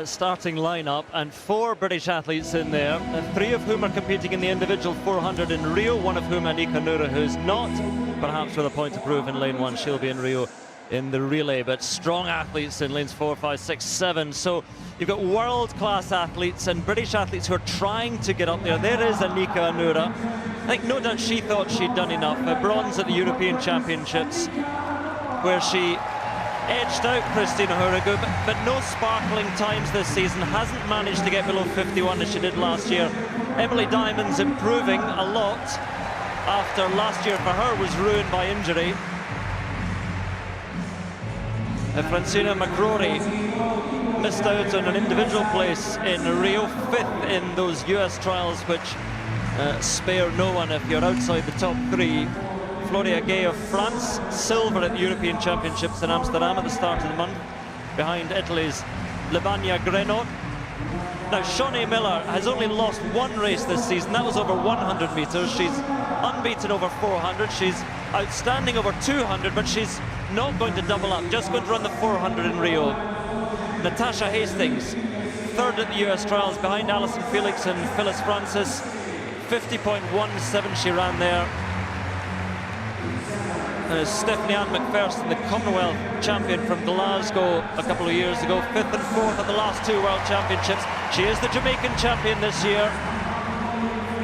starting lineup, and 4 British athletes in there, 3 of whom are competing in the individual 400 in Rio, one of whom Anika Noura, who's not, perhaps with a point to prove in lane 1. She'll be in Rio in the relay, but strong athletes in lanes 4, 5, 6, 7. So you've got world-class athletes and British athletes who are trying to get up there. There is Anika Noura. I think no doubt she thought she'd done enough. Bronze at the European Championships, where she edged out Christina Hurrigu, but no sparkling times this season. Hasn't managed to get below 51 as she did last year. Emily Diamond's improving a lot after last year for her was ruined by injury. Francina McCrory missed out on an individual place in Rio, 5th in those US trials, which spare no one if you're outside the top 3. Floria Gay of France, silver at the European Championships in Amsterdam at the start of the month, behind Italy's Lavagna Grenot. Now, Shaunae Miller has only lost 1 race this season. That was over 100 metres. She's unbeaten over 400. She's outstanding over 200, but she's not going to double up, just going to run the 400 in Rio. Natasha Hastings, 3rd at the US trials, behind Alison Felix and Phyllis Francis. 50.17 she ran there. Stephanie Ann McPherson, the Commonwealth champion from Glasgow a couple of years ago, 5th and 4th at the last 2 World Championships. She is the Jamaican champion this year.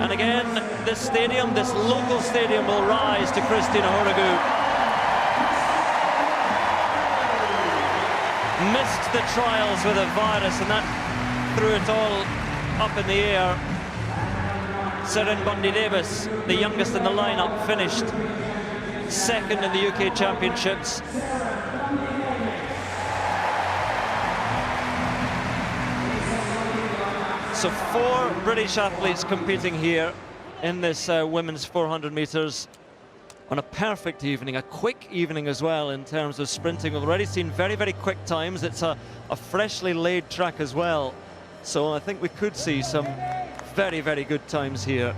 And again, this stadium, this local stadium, will rise to Christina Hurrigu. Missed the trials with a virus, and that threw it all up in the air. Seren Bundy-Davis, the youngest in the lineup, finished 2nd in the UK Championships. So 4 British athletes competing here in this women's 400 metres on a perfect evening, a quick evening as well in terms of sprinting. We've already seen very, very quick times. It's a freshly laid track as well. So I think we could see some very, very good times here.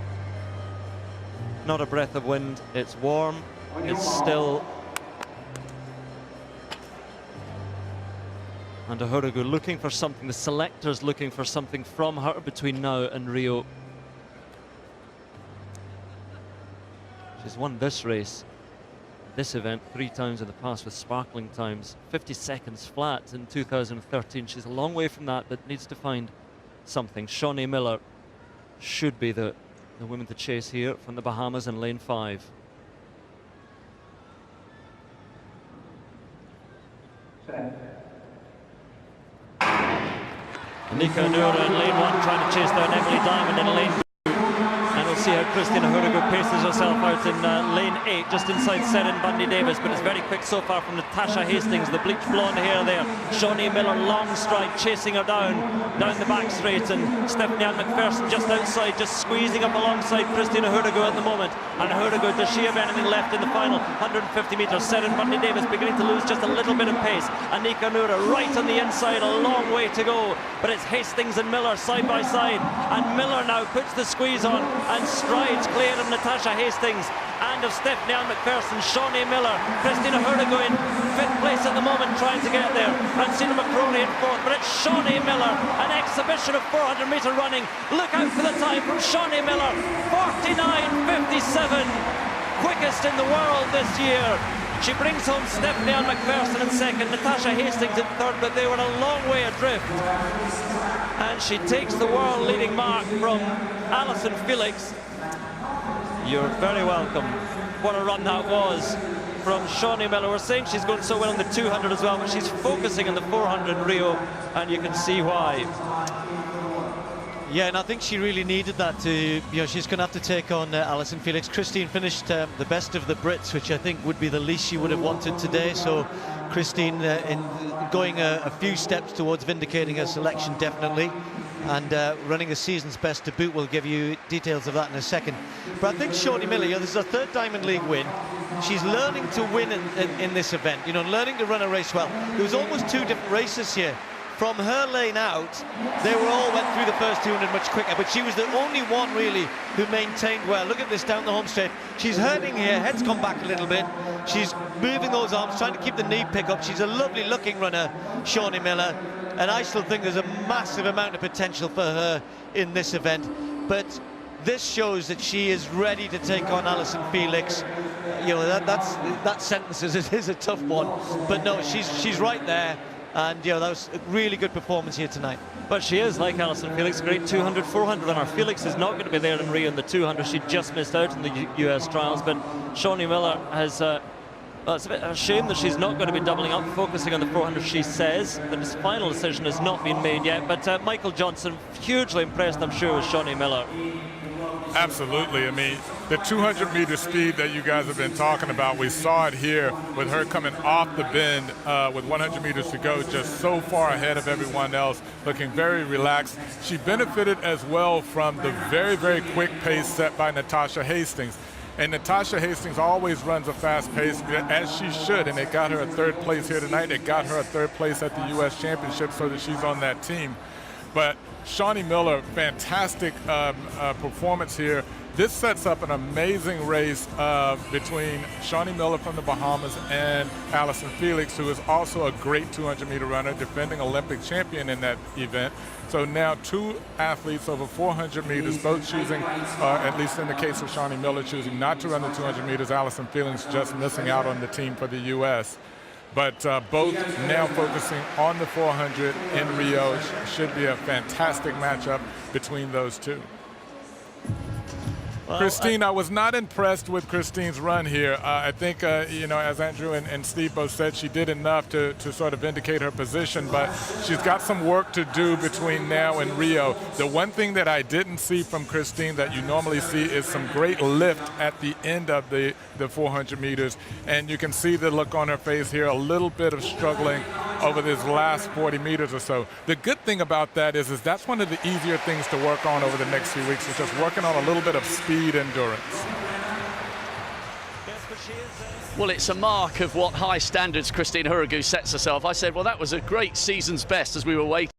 Not a breath of wind, it's warm. It's still. And Hurrigu looking for something, the selectors looking for something from her between now and Rio. She's won this race, this event, 3 times in the past with sparkling times. 50 seconds flat in 2013. She's a long way from that, but needs to find something. Shaunae Miller should be the woman to chase here from the Bahamas in lane 5. Anika Noura in lane 1 trying to chase down Emily Diamond in lane 2. And we'll see how Christina Hurrigu paces herself out in lane 8, just inside Seren Bundy-Davis, but it's very quick so far from Natasha Hastings, the bleached blonde hair there. Shaunae Miller, long stride, chasing her down the back straight, and Stephanie Ann McPherson just outside, just squeezing up alongside Christina Hurrigu at the moment. And Hurrigu, does she have anything left in the final 150 metres? Seren Bundy-Davis beginning to lose just a little bit of pace. Anika Noura right on the inside, a long way to go, but it's Hastings and Miller side by side, and Miller now puts the squeeze on and strides clear of Natasha Hastings and of Stephanie Ann McPherson. Shaunae Miller, Christina Hurrigu in 5th place at the moment, trying to get there. Francina McCrory in 4th, but it's Shaunae Miller, an exhibition of 400 metre running. Look out for the time from Shaunae Miller, 49.57, quickest in the world this year. She brings home Stephanie Ann McPherson in 2nd, Natasha Hastings in 3rd, but they were a long way adrift. And she takes the world leading mark from Alison Felix. You're very welcome. What a run that was from Shaunae Miller. We're saying she's going so well in the 200 as well, but she's focusing on the 400 in Rio, and you can see why. Yeah, and I think she really needed that to, she's going to have to take on Alison Felix. Christine finished the best of the Brits, which I think would be the least she would have wanted today. So Christine in going a few steps towards vindicating her selection, definitely. And running the season's best to boot. We'll give you details of that in a second. But I think Shaunae Miller, this is her 3rd Diamond League win. She's learning to win in this event, learning to run a race well. There was almost 2 different races here. from her lane out, they all went through the first 200 much quicker, but she was the only one really who maintained well. Look at this down the home straight. She's hurting here, head's gone back a little bit. She's moving those arms, trying to keep the knee pick up. She's a lovely looking runner, Shaunae Miller, and I still think there's a massive amount of potential for her in this event. But this shows that she is ready to take on Alison Felix. You know, that sentence is a tough one, but no, she's right there. And you know, that was a really good performance here tonight. But she is, like Alison Felix, a great 200, 400 runner. Felix is not going to be there in Rio in the 200. She just missed out in the US trials, but Shaunae Miller has... well, it's a bit of a shame that she's not going to be doubling up, focusing on the 400, she says. The final decision has not been made yet, but Michael Johnson, hugely impressed, I'm sure, with Shaunae Miller. Absolutely. I mean, the 200-meter speed that you guys have been talking about, we saw it here with her coming off the bend with 100 meters to go, just so far ahead of everyone else, looking very relaxed. She benefited as well from the very, very quick pace set by Natasha Hastings. And Natasha Hastings always runs a fast pace, as she should, and it got her a third place here tonight. It got her a third place at the U.S. Championship, so that she's on that team. But Shaunae Miller, fantastic performance here. This sets up an amazing race between Shaunae Miller from the Bahamas and Alison Felix, who is also a great 200-meter runner, defending Olympic champion in that event. So now two athletes over 400 meters, both choosing, at least in the case of Shaunae Miller, choosing not to run the 200 meters. Alison Felix just missing out on the team for the U.S. But both now focusing on the 400 in Rio. Should be a fantastic matchup between those two. Well, Christine, I was not impressed with Christine's run here. I think, you know, as Andrew and Steve both said, she did enough to sort of vindicate her position, but she's got some work to do between now and Rio. The one thing that I didn't see from Christine that you normally see is some great lift at the end of the 400 meters, and you can see the look on her face here, a little bit of struggling over this last 40 meters or so. The good thing about that is that's one of the easier things to work on over the next few weeks, is just working on a little bit of speed endurance. Well, it's a mark of what high standards Christine Hurugou sets herself. I said, well, that was a great season's best as we were waiting.